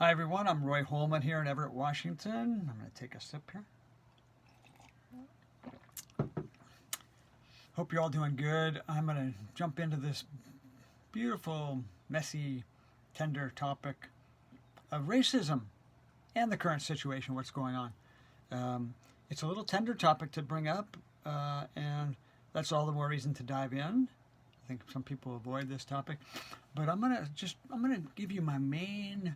Hi everyone, I'm Roy Holman here in Everett, Washington. I'm going to take a sip here. Hope you're all doing good. I'm going to jump into this beautiful, messy, tender topic of racism and the current situation, what's going on. It's a little tender topic to bring up, and that's all the more reason to dive in. I think some people avoid this topic, but I'm going to give you my main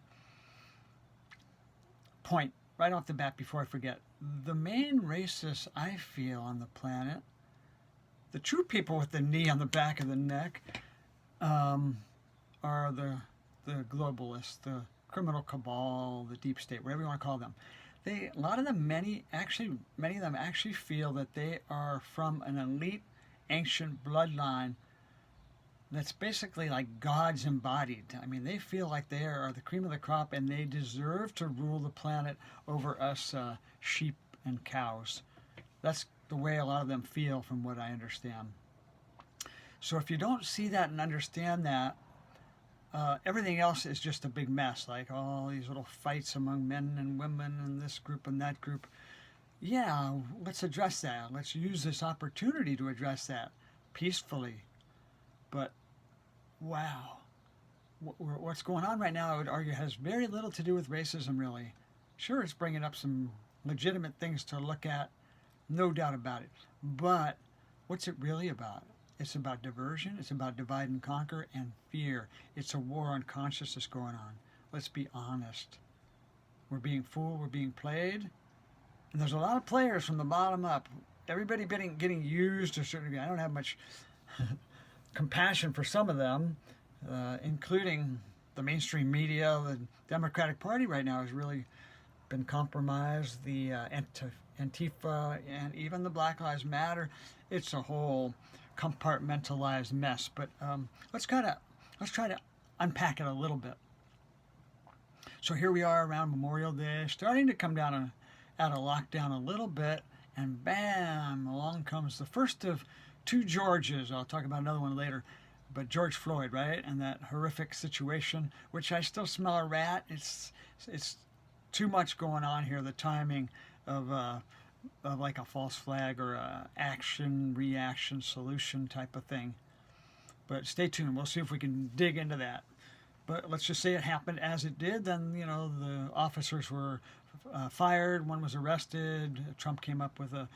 point right off the bat before I forget. The main racists I feel on the planet, the true people with the knee on the back of the neck, are the globalists, the criminal cabal, the deep state, whatever you want to call them. Many of them actually feel that they are from an elite, ancient bloodline that's basically like God's embodied. I mean, they feel like they are the cream of the crop and they deserve to rule the planet over us sheep and cows. That's the way a lot of them feel from what I understand. So if you don't see that and understand that, everything else is just a big mess, like all these little fights among men and women and this group and that group. Yeah, let's address that. Let's use this opportunity to address that peacefully. But wow, what's going on right now, I would argue, has very little to do with racism, really. Sure, it's bringing up some legitimate things to look at, no doubt about it. But what's it really about? It's about diversion, it's about divide and conquer, and fear. It's a war on consciousness going on. Let's be honest. We're being fooled, we're being played, and there's a lot of players from the bottom up. Everybody getting used to a certain degree. I don't have much compassion for some of them, including the mainstream media. The Democratic Party right now has really been compromised. The Antifa and even the Black Lives Matter. It's a whole compartmentalized mess. But let's try to unpack it a little bit. So here we are around Memorial Day, starting to come down out of lockdown a little bit, and bam, along comes the first of two Georges. I'll talk about another one later. But George Floyd, right? And that horrific situation, which I still smell a rat. It's too much going on here. The timing of like a false flag or a action, reaction, solution type of thing. But stay tuned. We'll see if we can dig into that. But let's just say it happened as it did. Then, the officers were fired. One was arrested. Trump came up with a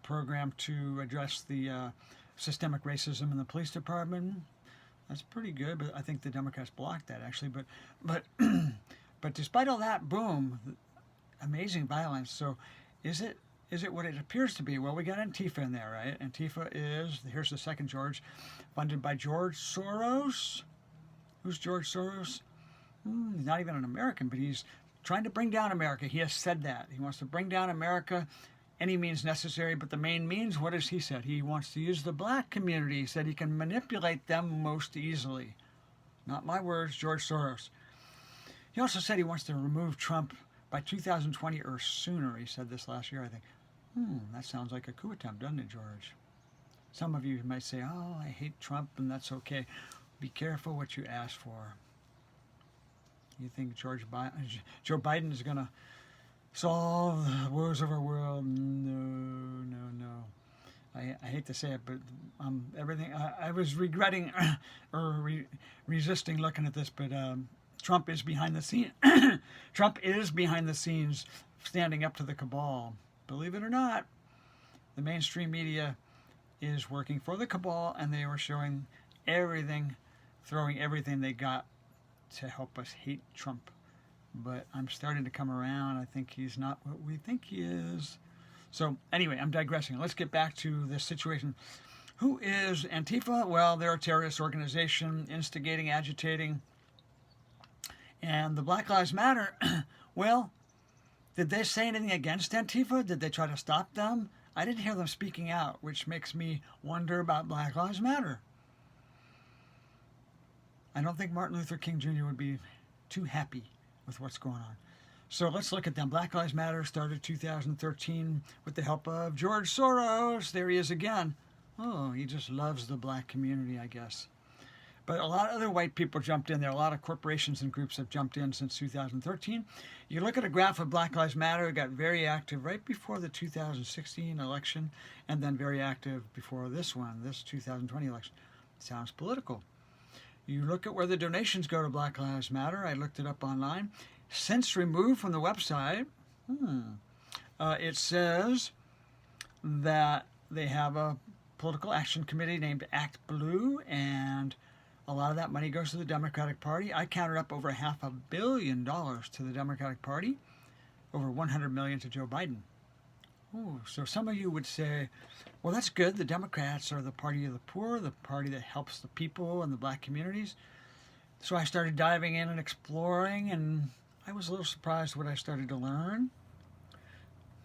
program to address the systemic racism in the police department. That's pretty good, but I think the Democrats blocked that actually. But despite all that, boom, amazing violence. So is it what it appears to be? Well, we got Antifa in there, right? Antifa is, here's the second George, funded by George Soros. Who's George Soros? He's not even an American, but he's trying to bring down America. He has said that. He wants to bring down America any means necessary, but the main means, what has he said? He wants to use the black community. He said he can manipulate them most easily. Not my words, George Soros. He also said he wants to remove Trump by 2020 or sooner. He said this last year, I think. That sounds like a coup attempt, doesn't it, George? Some of you might say, oh, I hate Trump, and that's okay. Be careful what you ask for. You think Joe Biden is going to solve the woes of our world? No. I hate to say it, but everything. I was regretting or resisting looking at this, but Trump is behind the scene. Trump is behind the scenes, standing up to the cabal. Believe it or not, the mainstream media is working for the cabal, and they were showing everything, throwing everything they got to help us hate Trump. But I'm starting to come around. I think he's not what we think he is. So anyway, I'm digressing. Let's get back to this situation. Who is Antifa? Well, they're a terrorist organization instigating, agitating. And the Black Lives Matter, well, did they say anything against Antifa? Did they try to stop them? I didn't hear them speaking out, which makes me wonder about Black Lives Matter. I don't think Martin Luther King Jr. would be too happy with what's going on. So let's look at them. Black Lives Matter started 2013 with the help of George Soros. There he is again. Oh, he just loves the black community, I guess. But a lot of other white people jumped in there. A lot of corporations and groups have jumped in since 2013. You look at a graph of Black Lives Matter, it got very active right before the 2016 election, and then very active before this 2020 election. Sounds political. You look at where the donations go to Black Lives Matter. I looked it up online. Since removed from the website, it says that they have a political action committee named Act Blue, and a lot of that money goes to the Democratic Party. I counted up over $500 million to the Democratic Party, over $100 million to Joe Biden. Ooh, so some of you would say, well, that's good. The Democrats are the party of the poor, the party that helps the people and the black communities. So I started diving in and exploring, and I was a little surprised what I started to learn.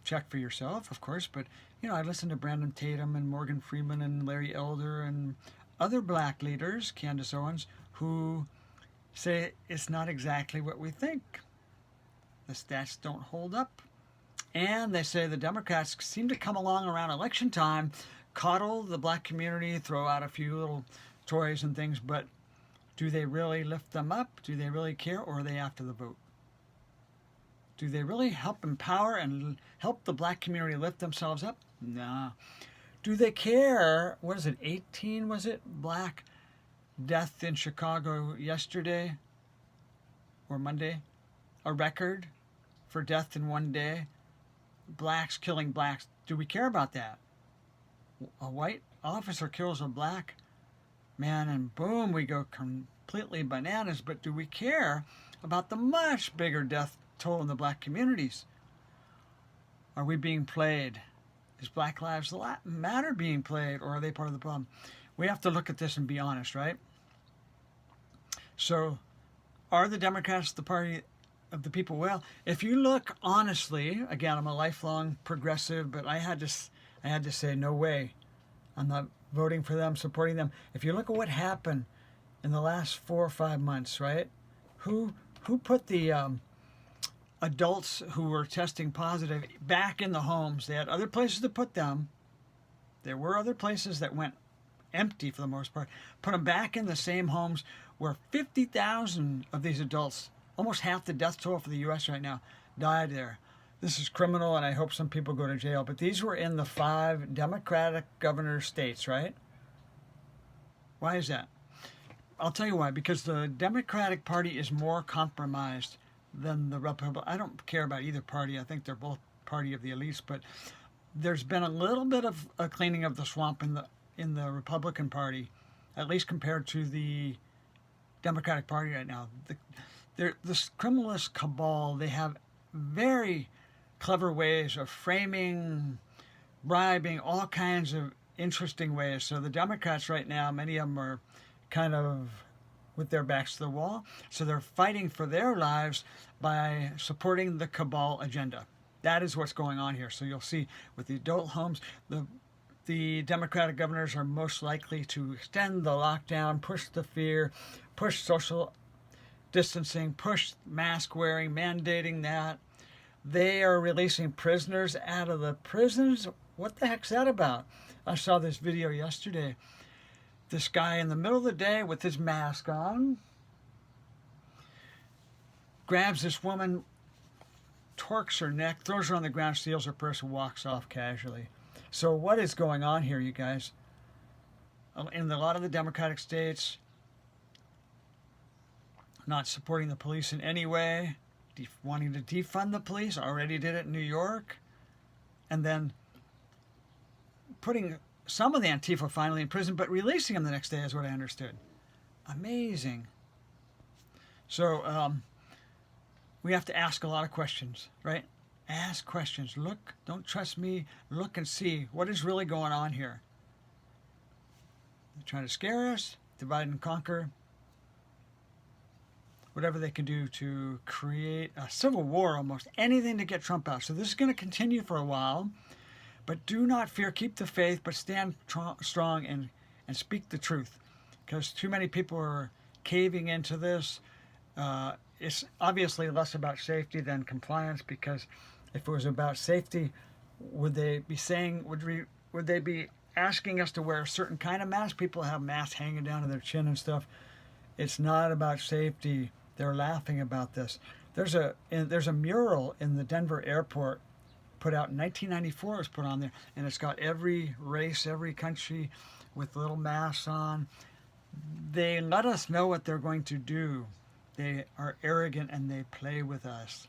Check for yourself, of course, but I listened to Brandon Tatum and Morgan Freeman and Larry Elder and other black leaders, Candace Owens, who say it's not exactly what we think. The stats don't hold up. And they say the Democrats seem to come along around election time, coddle the black community, throw out a few little toys and things, but do they really lift them up? Do they really care, or are they after the vote? Do they really help empower and help the black community lift themselves up? Nah. Do they care? What is it, 18, was it? Black death in Chicago yesterday or Monday? A record for death in one day. Blacks killing blacks. Do we care about that? A white officer kills a black man and boom, we go completely bananas. But do we care about the much bigger death toll in the black communities? Are we being played? Is Black Lives Matter being played, or are they part of the problem? We have to look at this and be honest, right? So, are the Democrats the party of the people? Well, if you look honestly, again, I'm a lifelong progressive, but I had to say, no way. I'm not voting for them, supporting them. If you look at what happened in the last 4 or 5 months, right? Who put the adults who were testing positive back in the homes? They had other places to put them. There were other places that went empty for the most part. Put them back in the same homes where 50,000 of these adults, almost half the death toll for the U.S. right now, died there. This is criminal, and I hope some people go to jail. But these were in the 5 Democratic governor states, right? Why is that? I'll tell you why. Because the Democratic Party is more compromised than the Republican. I don't care about either party. I think they're both party of the elites. But there's been a little bit of a cleaning of the swamp in the Republican Party, at least compared to the Democratic Party right now. This criminalist cabal, they have very clever ways of framing, bribing, all kinds of interesting ways. So the Democrats right now, many of them are kind of with their backs to the wall. So they're fighting for their lives by supporting the cabal agenda. That is what's going on here. So you'll see with the adult homes, the Democratic governors are most likely to extend the lockdown, push the fear, push social distancing, push mask wearing, mandating that. They are releasing prisoners out of the prisons. What the heck's that about? I saw this video yesterday. This guy in the middle of the day with his mask on grabs this woman, torques her neck, throws her on the ground, steals her purse, and walks off casually. So what is going on here, you guys? In a lot of the Democratic states, not supporting the police in any way, wanting to defund the police, already did it in New York, and then putting some of the Antifa finally in prison, but releasing them the next day is what I understood. Amazing. So we have to ask a lot of questions, right? Ask questions. Look, don't trust me. Look and see what is really going on here. They're trying to scare us, divide and conquer. Whatever they can do to create a civil war almost, anything to get Trump out. So this is going to continue for a while, but do not fear. Keep the faith, but stand strong and speak the truth, because too many people are caving into this. It's obviously less about safety than compliance, because if it was about safety, would they be saying, would they be asking us to wear a certain kind of mask? People have masks hanging down to their chin and stuff. It's not about safety. They're laughing about this. There's a mural in the Denver airport put out in 1994. It was put on there, and it's got every race, every country with little masks on. They let us know what they're going to do. They are arrogant and they play with us.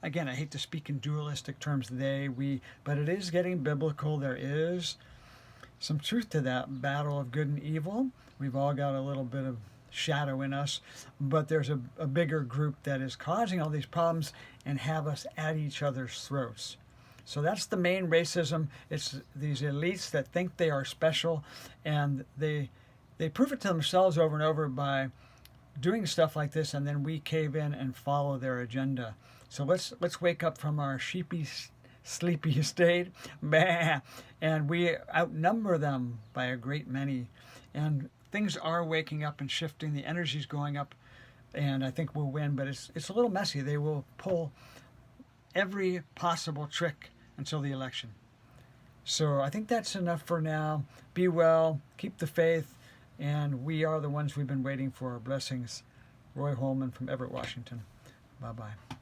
Again, I hate to speak in dualistic terms, they, we, but it is getting biblical. There is some truth to that battle of good and evil. We've all got a little bit of shadow in us, but there's a bigger group that is causing all these problems and have us at each other's throats. So that's the main racism. It's these elites that think they are special, and they prove it to themselves over and over by doing stuff like this, and then we cave in and follow their agenda. So let's wake up from our sheepy, sleepy state, bah, and we outnumber them by a great many. And things are waking up and shifting. The energy's going up, and I think we'll win. But it's a little messy. They will pull every possible trick until the election. So I think that's enough for now. Be well, keep the faith, and we are the ones we've been waiting for. Blessings. Roy Holman from Everett, Washington. Bye-bye.